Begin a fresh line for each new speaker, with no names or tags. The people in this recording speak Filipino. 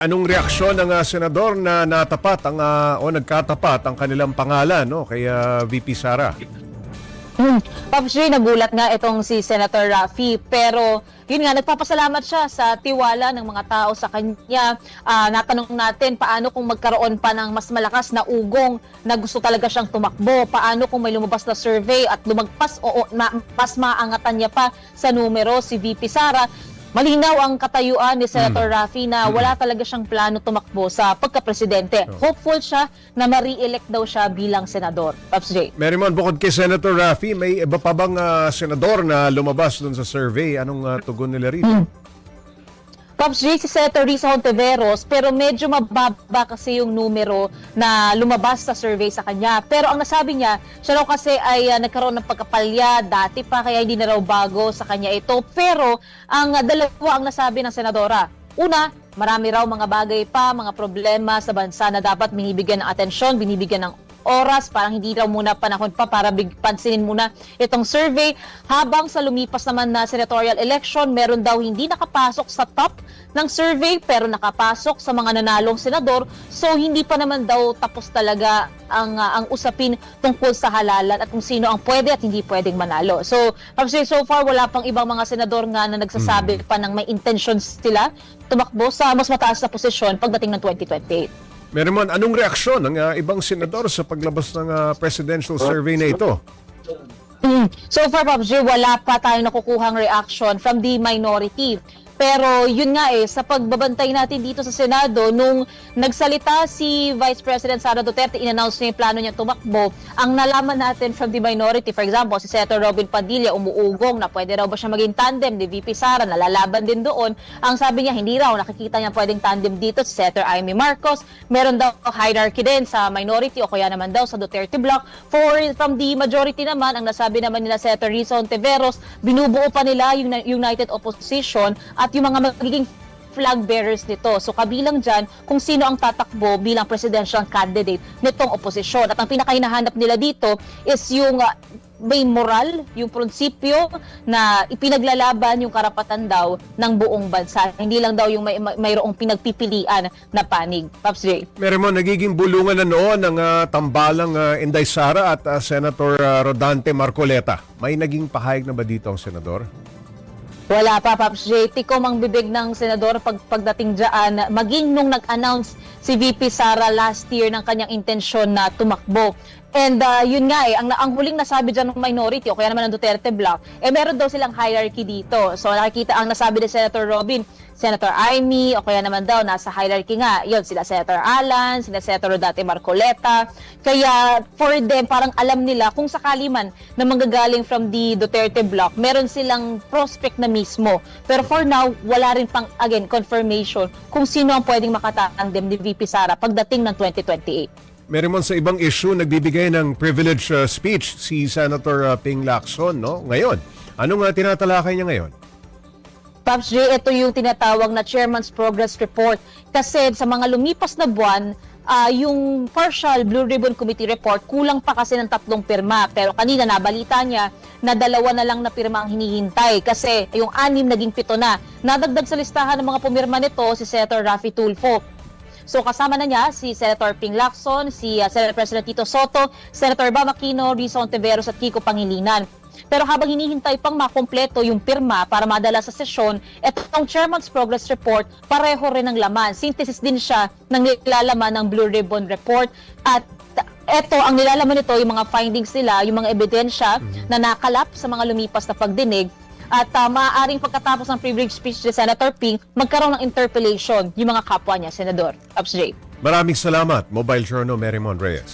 Anong reaksyon ng senador na natapat ang o nagkatapat ang kanilang pangalan no kay VP Sara?
Pops J, nagulat nga itong si Senator Raffy, pero yun nga, nagpapasalamat siya sa tiwala ng mga tao sa kanya. Natanong natin paano kung magkaroon pa ng mas malakas na ugong na gusto talaga siyang tumakbo, paano kung may lumabas na survey at lumagpas o mas maangatan niya pa sa numero si VP Sara. Malinaw ang katayuan ni Senator Raffy na wala talaga siyang plano tumakbo sa pagka-presidente. Hopeful siya na ma-re-elect daw siya bilang senador. Pops J.
Merimon, bukod kay Senator Raffy, may iba pa bang senador na lumabas dun sa survey? Anong tugon nila rito?
Pops J, si Senator Risa Hontiveros, pero medyo mababa kasi yung numero na lumabas sa survey sa kanya. Pero ang nasabi niya, siya raw kasi ay nagkaroon ng pagkapalya dati pa, kaya hindi na raw bago sa kanya ito. Pero ang dalawa ang nasabi ng senadora. Una, marami raw mga bagay pa, mga problema sa bansa na dapat binibigyan ng atensyon, binibigyan ng oras, parang hindi raw muna panahon pa para pansinin muna itong survey. Habang sa lumipas naman na senatorial election, meron daw hindi nakapasok sa top ng survey pero nakapasok sa mga nanalong senador. So hindi pa naman daw tapos talaga ang usapin tungkol sa halalan at kung sino ang pwede at hindi pwedeng manalo. So far wala pang ibang mga senador nga na nagsasabi pa ng may intentions sila tumakbo sa mas mataas na posisyon pagdating ng 2028.
Merimon, anong reaksyon ng ibang senador sa paglabas ng presidential survey na ito?
So far, Pops J, wala pa tayong nakukuhang reaction from the minority. Pero yun nga sa pagbabantay natin dito sa Senado, nung nagsalita si Vice President Sara Duterte, in-announce niya yung plano niya tumakbo, ang nalaman natin from the minority, for example, si Senator Robin Padilla, umuugong na pwede raw ba siya maging tandem ni VP Sara, nalalaban din doon. Ang sabi niya, hindi raw, nakikita niya pwedeng tandem dito si Senator Amy Marcos. Meron daw hierarchy din sa minority o kaya naman daw sa Duterte block. From the majority naman, ang nasabi naman nila Senator Risa Hontiveros, binubuo pa nila yung United Opposition at yung mga magiging flag bearers nito. So kabilang dyan kung sino ang tatakbo bilang presidential candidate nitong oposisyon. At ang pinakahinahanap nila dito is yung may moral, yung prinsipyo na ipinaglalaban yung karapatan daw ng buong bansa. Hindi lang daw yung mayroong pinagpipilian na panig. Pops J.
Merimon, nagiging bulungan na noon ng tambalang Inday Sara at Senator Rodante Marcoleta. May naging pahayag na ba dito ang senador?
Wala pa, Pops J. Tikom ang bibig ng senador pagdating dyan. Maging nung nag-announce si VP Sara last year ng kanyang intensyon na tumakbo. And yun nga ang huling nasabi dyan ng minority o kaya naman ng Duterte block, meron daw silang hierarchy dito. So nakikita ang nasabi ni Senator Robin, Senator Amy, o kaya naman daw nasa hierarchy nga, yun sila Senator Alan, sila Senator Rodante Marcoleta. Kaya for them, parang alam nila kung sakali man na manggagaling from the Duterte block, meron silang prospect na mismo. Pero for now, wala rin pang, again, confirmation kung sino ang pwedeng makatandem ni VP Sara pagdating ng 2028.
Merimon, sa ibang issue, nagbibigay ng privilege speech si Senator Ping Lacson, no? Ngayon, anong tinatalakay niya ngayon?
Pops J, ito yung tinatawag na Chairman's Progress Report. Kasi sa mga lumipas na buwan, yung partial Blue Ribbon Committee report, kulang pa kasi ng 3 pirma. Pero kanina nabalita niya na 2 na lang na pirma ang hinihintay. Kasi yung 6 naging 7 na. Nadagdag sa listahan ng mga pumirma nito si Senator Raffy Tulfo. So kasama na niya si Senator Ping Lacson, si Senate President Tito Soto, Senator Bam Aquino, Risa Hontiveros at Kiko Pangilinan. Pero habang hinihintay pang makompleto yung pirma para madala sa sesyon, itong Chairman's Progress Report, pareho rin ng laman. Synthesis din siya ng nilalaman ng Blue Ribbon Report. At ito, ang nilalaman nito, yung mga findings nila, yung mga ebidensya na nakalap sa mga lumipas na pagdinig. At maaaring pagkatapos ng privilege speech ni Senator Ping, magkaroon ng interpellation yung mga kapwa niya, Senador. Pops J.
Maraming salamat, Mobile Journal Merimon Reyes.